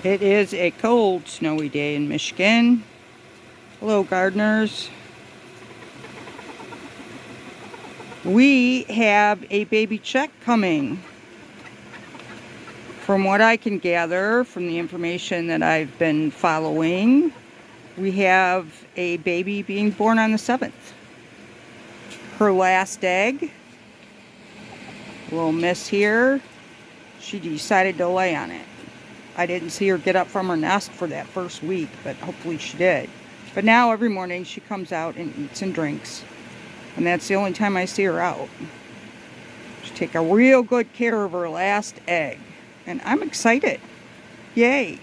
It is a cold, snowy day in Michigan. Hello, gardeners. We have a baby chick coming. From what I can gather from the information that I've been following, we have a baby being born on the 7th. Her last egg, little miss here, she decided to lay on it. I didn't see her get up from her nest for that first week, but hopefully she did. But now every morning she comes out and eats and drinks. And that's the only time I see her out. She take a real good care of her last egg. And I'm excited. Yay.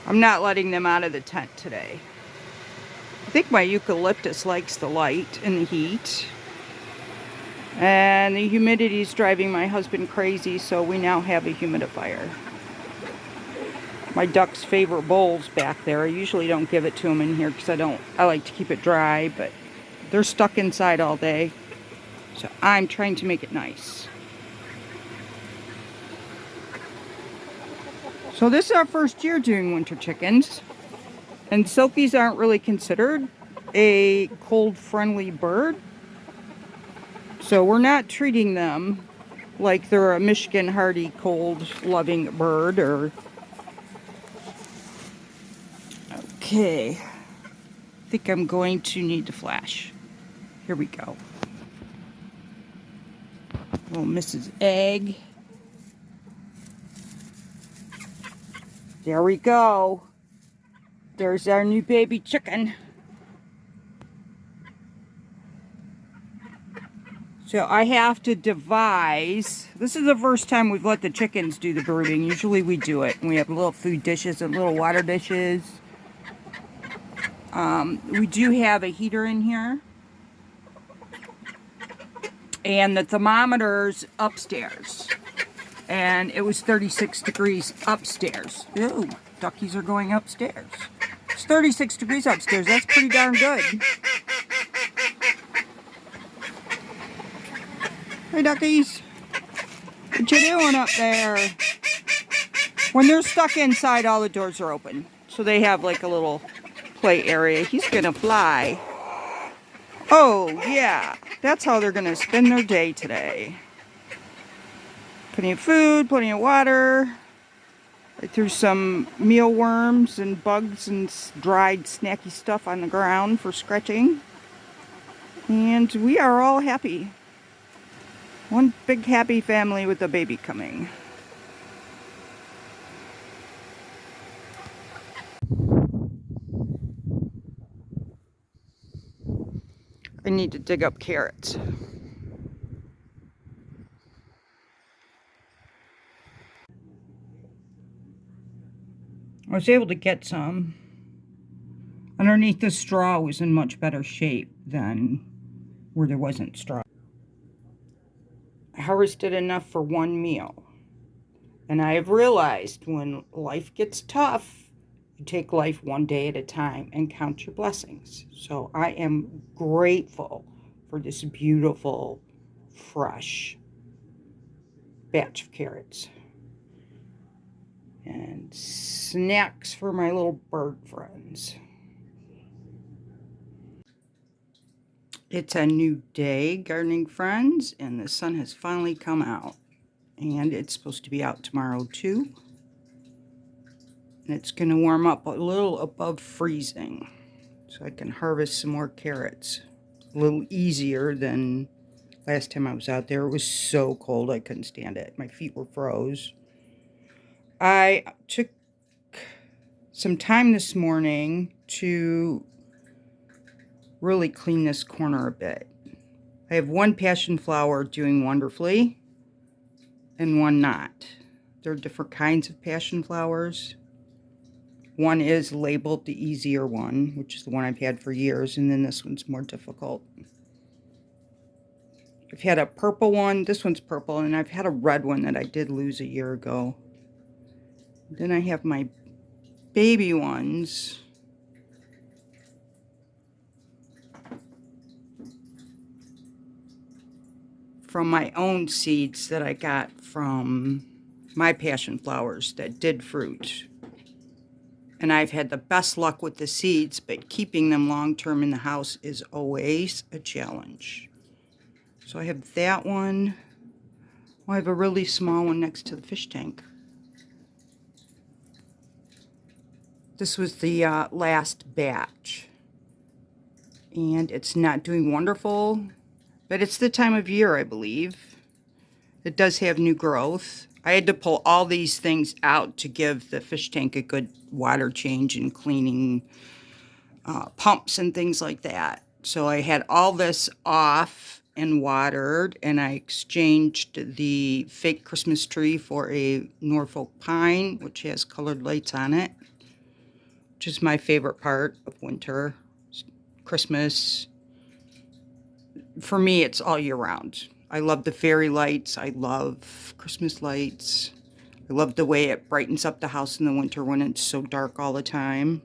I'm not letting them out of the tent today. I think my eucalyptus likes the light and the heat. And the humidity is driving my husband crazy, so we now have a humidifier. My ducks' favorite bowl's back there. I usually don't give it to them in here because I like to keep it dry, but they're stuck inside all day. So I'm trying to make it nice. So this is our first year doing winter chickens. And silkies aren't really considered a cold-friendly bird. So we're not treating them like they're a Michigan hardy, cold-loving bird or... Okay, I think I'm going to need to flash. Here we go. Little Mrs. Egg. There we go. There's our new baby chicken. So I have to devise. This is the first time we've let the chickens do the brooding. Usually we do it. And we have little food dishes and little water dishes. We do have a heater in here. And the thermometer's upstairs. And it was 36 degrees upstairs. Ooh, duckies are going upstairs. It's 36 degrees upstairs. That's pretty darn good. Hey, duckies. What you doing up there? When they're stuck inside, all the doors are open. So they have like a little play area. He's gonna fly. Oh, yeah. That's how they're gonna spend their day today. Plenty of food, plenty of water. I threw some mealworms and bugs and dried snacky stuff on the ground for scratching. And we are all happy. One big happy family with a baby coming. I need to dig up carrots. I was able to get some. Underneath the straw was in much better shape than where there wasn't straw. I harvested enough for one meal. And I have realized when life gets tough, you take life one day at a time and count your blessings. So I am grateful for this beautiful, fresh batch of carrots. And snacks for my little bird friends. It's a new day, gardening friends, and the sun has finally come out. And it's supposed to be out tomorrow too. And it's going to warm up a little above freezing. So I can harvest some more carrots. A little easier than last time I was out there. It was so cold I couldn't stand it. My feet were froze. I took some time this morning to really clean this corner a bit. I have one passion flower doing wonderfully and one not. There are different kinds of passion flowers. One is labeled the easier one, which is the one I've had for years, and then this one's more difficult. I've had a purple one. This one's purple, and I've had a red one that I did lose a year ago. Then I have my baby ones. from my own seeds that I got from my passion flowers that did fruit. And I've had the best luck with the seeds, but keeping them long term in the house is always a challenge. So I have that one. I have a really small one next to the fish tank. This was the last batch. And it's not doing wonderful, but it's the time of year, I believe. It does have new growth. I had to pull all these things out to give the fish tank a good water change and cleaning pumps and things like that. So I had all this off and watered, and I exchanged the fake Christmas tree for a Norfolk pine, which has colored lights on it, which is my favorite part of winter. Christmas, for me, it's all year round. I love the fairy lights. I love Christmas lights. I love the way it brightens up the house in the winter when it's so dark all the time.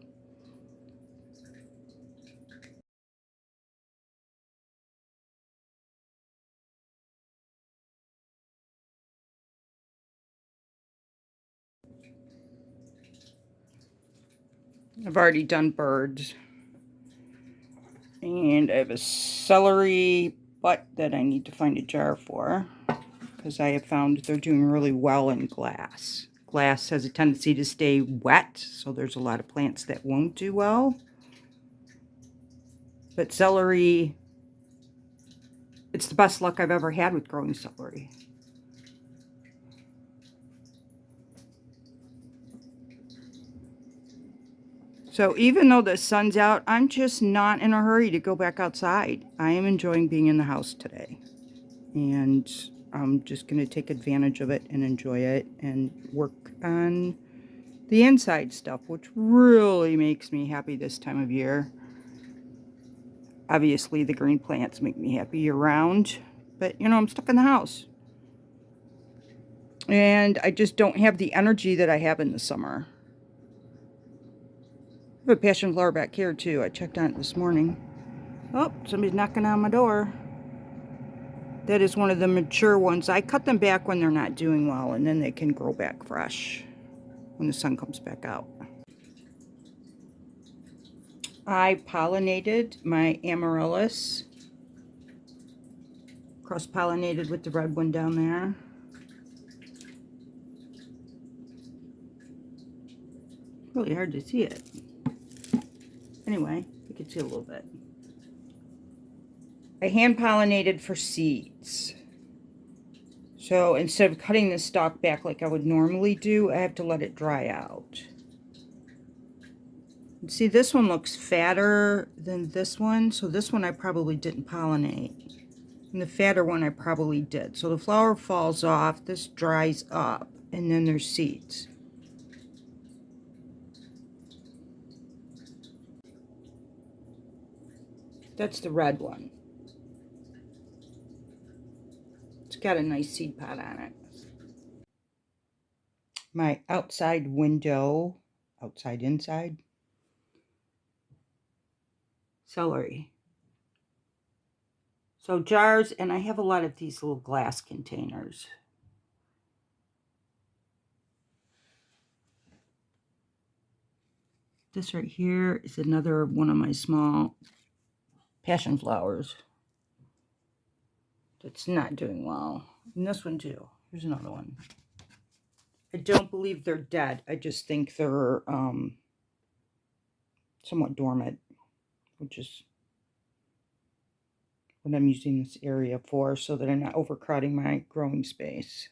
I've already done birds. And I have a celery butt that I need to find a jar for, because I have found they're doing really well in glass. Glass has a tendency to stay wet, so there's a lot of plants that won't do well. But celery, it's the best luck I've ever had with growing celery. So even though the sun's out, I'm just not in a hurry to go back outside. I am enjoying being in the house today. And I'm just going to take advantage of it and enjoy it and work on the inside stuff, which really makes me happy this time of year. Obviously, the green plants make me happy year-round, but, you know, I'm stuck in the house. And I just don't have the energy that I have in the summer. I have a passion flower back here, too. I checked on it this morning. Oh, somebody's knocking on my door. That is one of the mature ones. I cut them back when they're not doing well, and then they can grow back fresh when the sun comes back out. I pollinated my amaryllis. Cross-pollinated with the red one down there. Really hard to see it. Anyway, you can see a little bit. I hand pollinated for seeds. So instead of cutting the stalk back like I would normally do, I have to let it dry out. And see, this one looks fatter than this one, so this one I probably didn't pollinate. And the fatter one I probably did. So the flower falls off, this dries up, and then there's seeds. That's the red one. It's got a nice seed pod on it. My outside window, outside, inside, celery. So jars, and I have a lot of these little glass containers. This right here is another one of my small passion flowers that's not doing well. And this one too. Here's another one. I don't believe they're dead. I just think they're somewhat dormant, which is what I'm using this area for, so that I'm not overcrowding my growing space.